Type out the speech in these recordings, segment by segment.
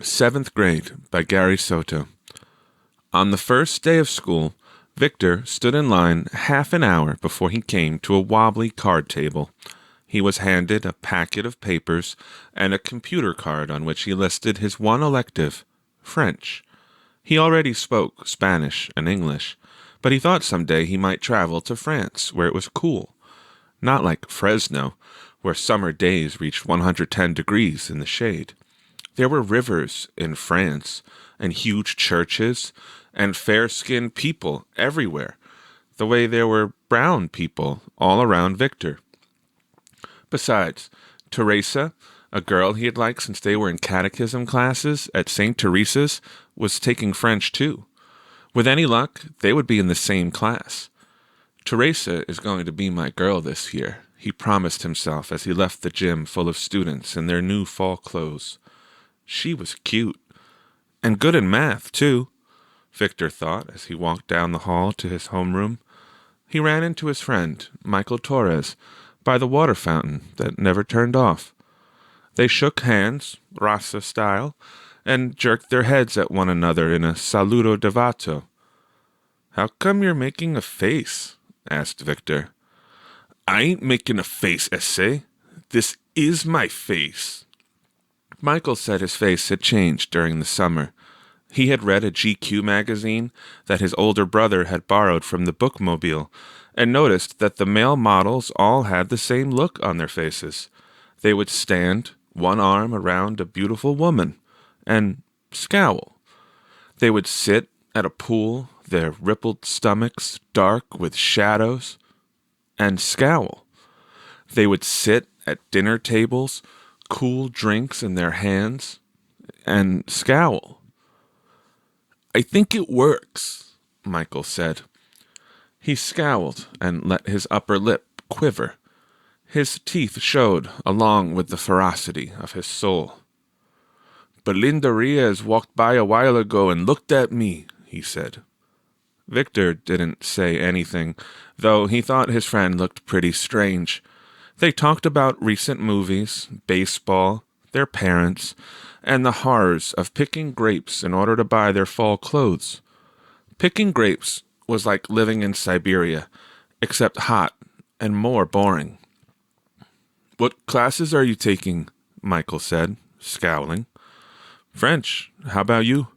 Seventh Grade by Gary Soto. On the first day of school, Victor stood in line half an hour before he came to a wobbly card table. He was handed a packet of papers and a computer card on which he listed his one elective, French. He already spoke Spanish and English, but he thought someday he might travel to France, where it was cool. Not like Fresno, where summer days reached 110 degrees in the shade. There were rivers in France, and huge churches, and fair-skinned people everywhere, the way there were brown people all around Victor. Besides, Teresa, a girl he had liked since they were in catechism classes at St. Teresa's, was taking French too. With any luck, they would be in the same class. Teresa is going to be my girl this year, he promised himself as he left the gym full of students in their new fall clothes. She was cute. And good in math, too, Victor thought as he walked down the hall to his homeroom. He ran into his friend, Michael Torres, by the water fountain that never turned off. They shook hands, Rasa style, and jerked their heads at one another in a saludo devato. "How come you're making a face?" asked Victor. "I ain't making a face, essay. This is my face." Michael said his face had changed during the summer. He had read a GQ magazine that his older brother had borrowed from the bookmobile and noticed that the male models all had the same look on their faces. They would stand, one arm around a beautiful woman, and scowl. They would sit at a pool, their rippled stomachs dark with shadows, and scowl. They would sit at dinner tables, cool drinks in their hands, and scowl. "I think it works," Michael said. He scowled and let his upper lip quiver. His teeth showed along with the ferocity of his soul. "Belinda Reyes walked by a while ago and looked at me," he said. Victor didn't say anything, though he thought his friend looked pretty strange. They talked about recent movies, baseball, their parents, and the horrors of picking grapes in order to buy their fall clothes. Picking grapes was like living in Siberia, except hot and more boring. "What classes are you taking?" Michael said, scowling. "French. How about you?"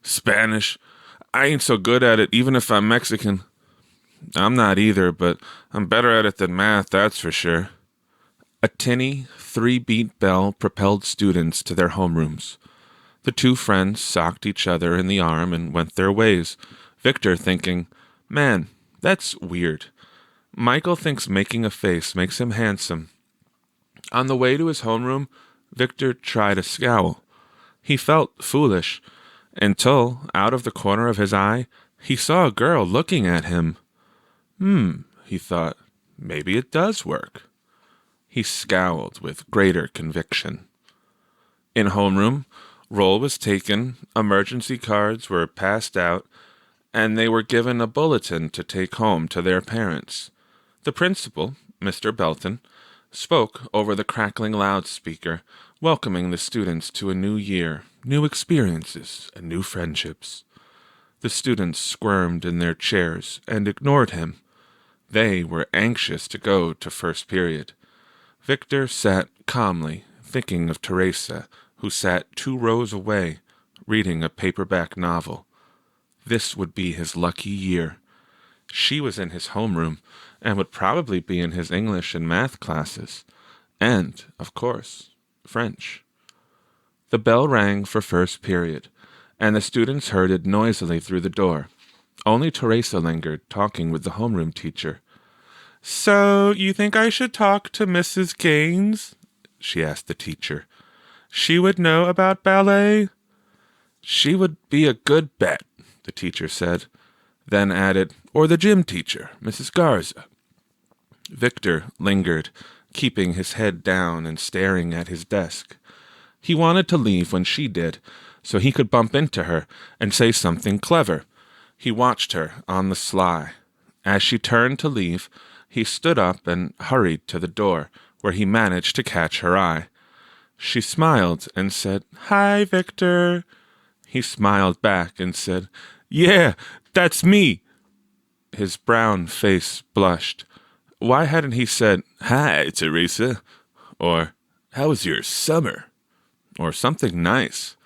"Spanish. I ain't so good at it, even if I'm Mexican." "I'm not either, but I'm better at it than math, that's for sure." A tinny, three-beat bell propelled students to their homerooms. The two friends socked each other in the arm and went their ways, Victor thinking, "Man, that's weird." Michael thinks making a face makes him handsome. On the way to his homeroom, Victor tried a scowl. He felt foolish, until, out of the corner of his eye, he saw a girl looking at him. He thought, maybe it does work. He scowled with greater conviction. In homeroom, roll was taken, emergency cards were passed out, and they were given a bulletin to take home to their parents. The principal, Mr. Belton, spoke over the crackling loudspeaker, welcoming the students to a new year, new experiences, and new friendships. The students squirmed in their chairs and ignored him. They were anxious to go to first period. Victor sat calmly, thinking of Teresa, who sat 2 rows away, reading a paperback novel. This would be his lucky year. She was in his homeroom, and would probably be in his English and math classes. And, of course, French. The bell rang for first period, and the students herded noisily through the door. Only Teresa lingered, talking with the homeroom teacher. "So, you think I should talk to Mrs. Gaines?" she asked the teacher. "She would know about ballet?" "She would be a good bet," the teacher said, then added, "or the gym teacher, Mrs. Garza." Victor lingered, keeping his head down and staring at his desk. He wanted to leave when she did, so he could bump into her and say something clever. He watched her on the sly. As she turned to leave, he stood up and hurried to the door, where he managed to catch her eye. She smiled and said, "Hi, Victor." He smiled back and said, "Yeah, that's me." His brown face blushed. Why hadn't he said, "Hi, Teresa," or "How was your summer?" or something nice?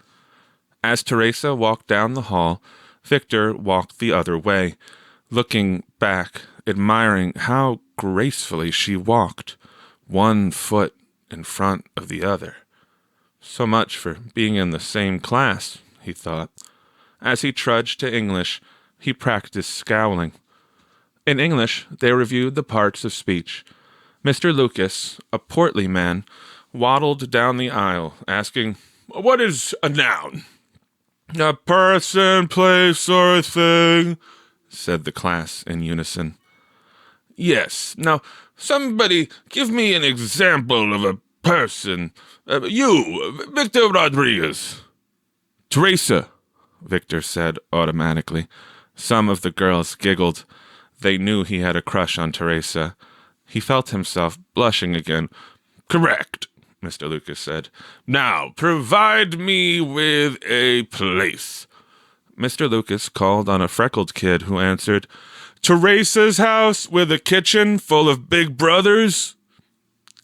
As Teresa walked down the hall, Victor walked the other way, looking back, admiring how gracefully she walked, one foot in front of the other. So much for being in the same class, he thought. As he trudged to English, he practiced scowling. In English, they reviewed the parts of speech. Mr. Lucas, a portly man, waddled down the aisle, asking, "What is a noun?" "A person, place, or a thing," said the class in unison. "Yes. Now, somebody give me an example of a person. You, Victor Rodriguez." "Teresa," Victor said automatically. Some of the girls giggled. They knew he had a crush on Teresa. He felt himself blushing again. "Correct," Mr. Lucas said. "Now, provide me with a place." Mr. Lucas called on a freckled kid who answered, "Teresa's house with a kitchen full of big brothers."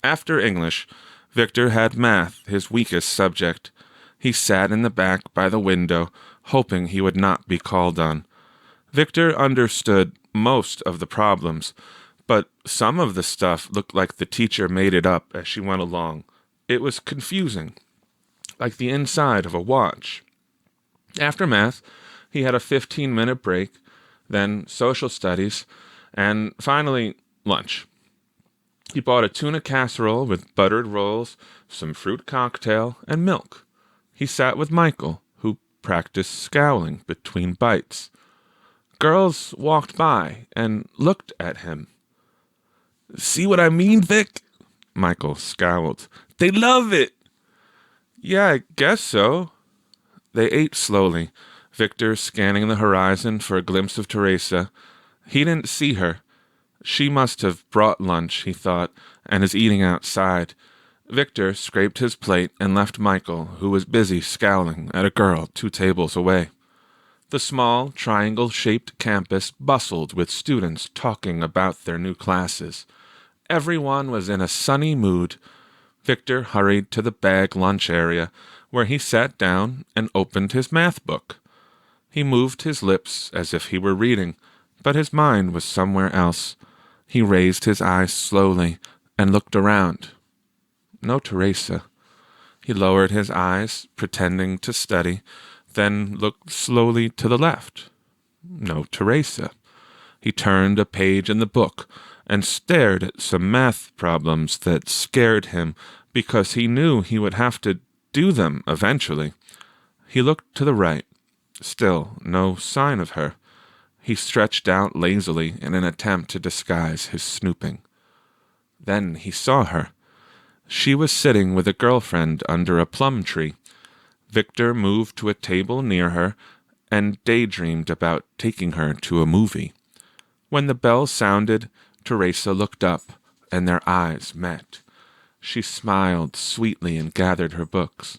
After English, Victor had math, his weakest subject. He sat in the back by the window, hoping he would not be called on. Victor understood most of the problems, but some of the stuff looked like the teacher made it up as she went along. It was confusing, like the inside of a watch. After math, he had a 15-minute break, then social studies, and finally lunch. He bought a tuna casserole with buttered rolls, some fruit cocktail, and milk. He sat with Michael, who practiced scowling between bites. Girls walked by and looked at him. "See what I mean, Vic?" Michael scowled. "They love it." "Yeah, I guess so." They ate slowly, Victor scanning the horizon for a glimpse of Teresa. He didn't see her. She must have brought lunch, he thought, and is eating outside. Victor scraped his plate and left Michael, who was busy scowling at a girl 2 tables away. The small, triangle-shaped campus bustled with students talking about their new classes. Everyone was in a sunny mood. Victor hurried to the bag lunch area, where he sat down and opened his math book. He moved his lips as if he were reading, but his mind was somewhere else. He raised his eyes slowly and looked around. No Teresa. He lowered his eyes, pretending to study, then looked slowly to the left. No Teresa. He turned a page in the book and stared at some math problems that scared him because he knew he would have to do them eventually. He looked to the right. Still no sign of her. He stretched out lazily in an attempt to disguise his snooping. Then he saw her. She was sitting with a girlfriend under a plum tree. Victor moved to a table near her and daydreamed about taking her to a movie. When the bell sounded, Teresa looked up, and their eyes met. She smiled sweetly and gathered her books.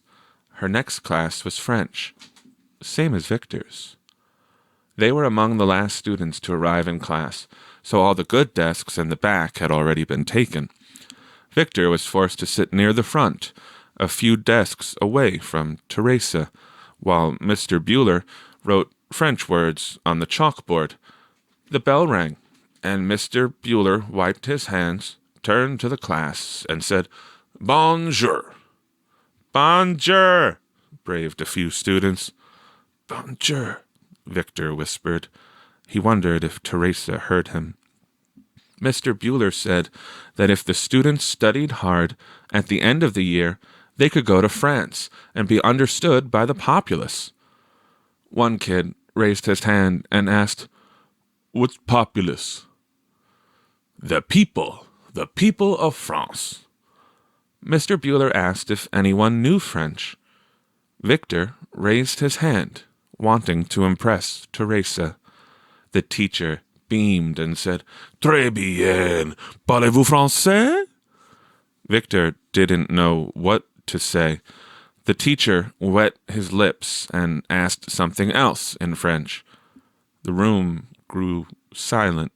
Her next class was French, same as Victor's. They were among the last students to arrive in class, so all the good desks in the back had already been taken. Victor was forced to sit near the front, a few desks away from Teresa, while Mr. Bueller wrote French words on the chalkboard. The bell rang, and Mr. Bueller wiped his hands, turned to the class, and said, "Bonjour." "Bonjour," braved a few students. "Bonjour," Victor whispered. He wondered if Teresa heard him. Mr. Bueller said that if the students studied hard, at the end of the year, they could go to France and be understood by the populace. One kid raised his hand and asked, "What's populace?" The people of France." Mr. Bueller asked if anyone knew French. Victor raised his hand, wanting to impress Teresa. The teacher beamed and said, "Très bien. Parlez-vous français?" Victor didn't know what to say. The teacher wet his lips and asked something else in French. The room grew silent.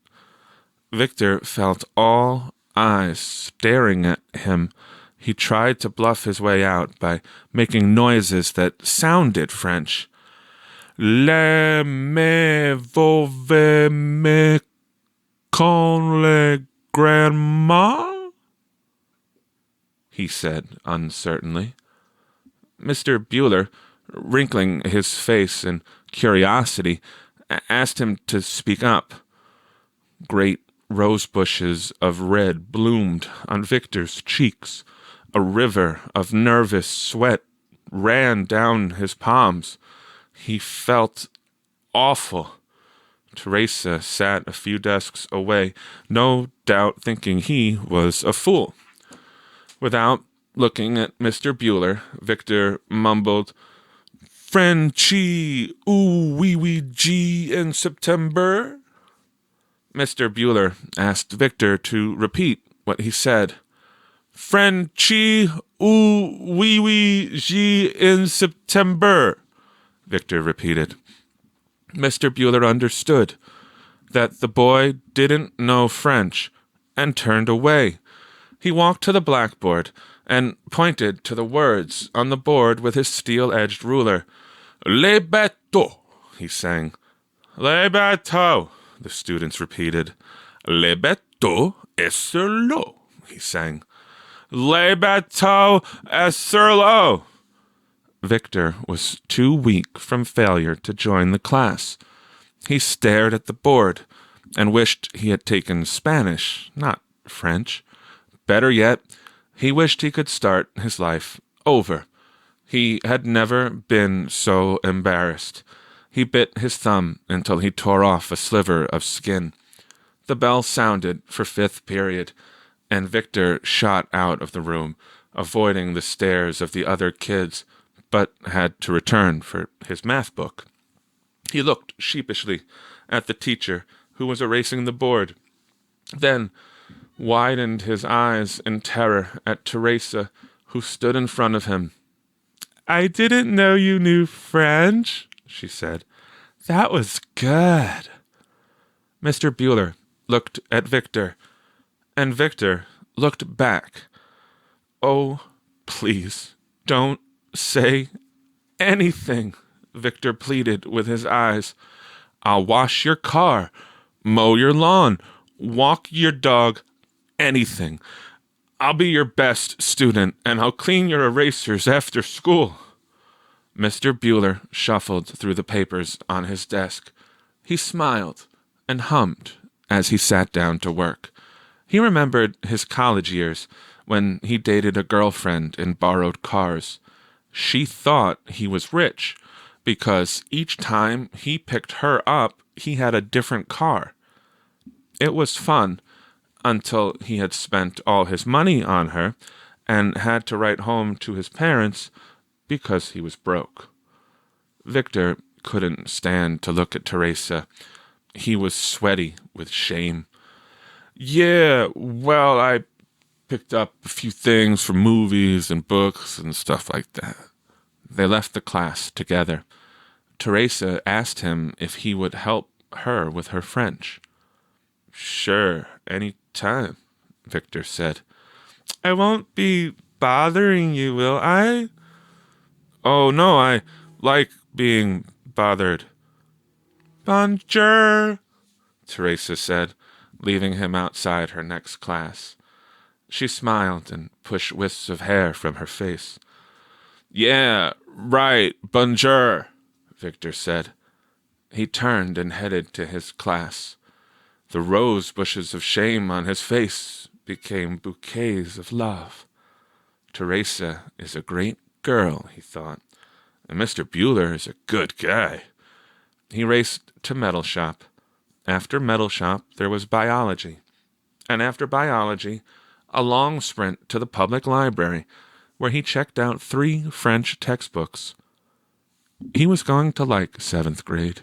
Victor felt all eyes staring at him. He tried to bluff his way out by making noises that sounded French. Le me vove me con le grandma? He said uncertainly. Mr. Bueller, wrinkling his face in curiosity, asked him to speak up. Great rose bushes of red bloomed on Victor's cheeks. A river of nervous sweat ran down his palms. He felt awful. Teresa sat a few desks away, no doubt thinking he was a fool. Without looking at Mr. Bueller, Victor mumbled, "Frenchy, ooh wee wee gee in September." Mr. Bueller asked Victor to repeat what he said. "Frenchy, ooh wee wee gee in September," Victor repeated. Mr. Bueller understood that the boy didn't know French and turned away. He walked to the blackboard and pointed to the words on the board with his steel-edged ruler. "Les bateaux," he sang. "Les bateaux," the students repeated. "Les bateaux est sur l'eau," he sang. "Les bateaux est sur l'eau." Victor was too weak from failure to join the class. He stared at the board and wished he had taken Spanish, not French. Better yet, he wished he could start his life over. He had never been so embarrassed. He bit his thumb until he tore off a sliver of skin. The bell sounded for fifth period, and Victor shot out of the room, avoiding the stares of the other kids, but had to return for his math book. He looked sheepishly at the teacher, who was erasing the board, then widened his eyes in terror at Teresa, who stood in front of him. "I didn't know you knew French," she said. "That was good." Mr. Bueller looked at Victor, and Victor looked back. "Oh, please, don't say anything," Victor pleaded with his eyes. "I'll wash your car, mow your lawn, walk your dog, anything. I'll be your best student, and I'll clean your erasers after school." Mr. Bueller shuffled through the papers on his desk. He smiled and hummed as he sat down to work. He remembered his college years when he dated a girlfriend and borrowed cars. She thought he was rich because each time he picked her up, he had a different car. It was fun until he had spent all his money on her and had to write home to his parents because he was broke. Victor couldn't stand to look at Teresa. He was sweaty with shame. "Yeah, well, I picked up a few things from movies and books and stuff like that." They left the class together. Teresa asked him if he would help her with her French. "Sure, any time," Victor said. "I won't be bothering you, will I?" "Oh, no, I like being bothered." "Bonjour," Teresa said, leaving him outside her next class. She smiled and pushed wisps of hair from her face. "Yeah, right, bonjour," Victor said. He turned and headed to his class. The rose bushes of shame on his face became bouquets of love. Teresa is a great girl, he thought, and Mr. Bueller is a good guy. He raced to Metal Shop. After Metal Shop, there was biology. And after biology, a long sprint to the public library, where he checked out 3 French textbooks. He was going to like 7th grade.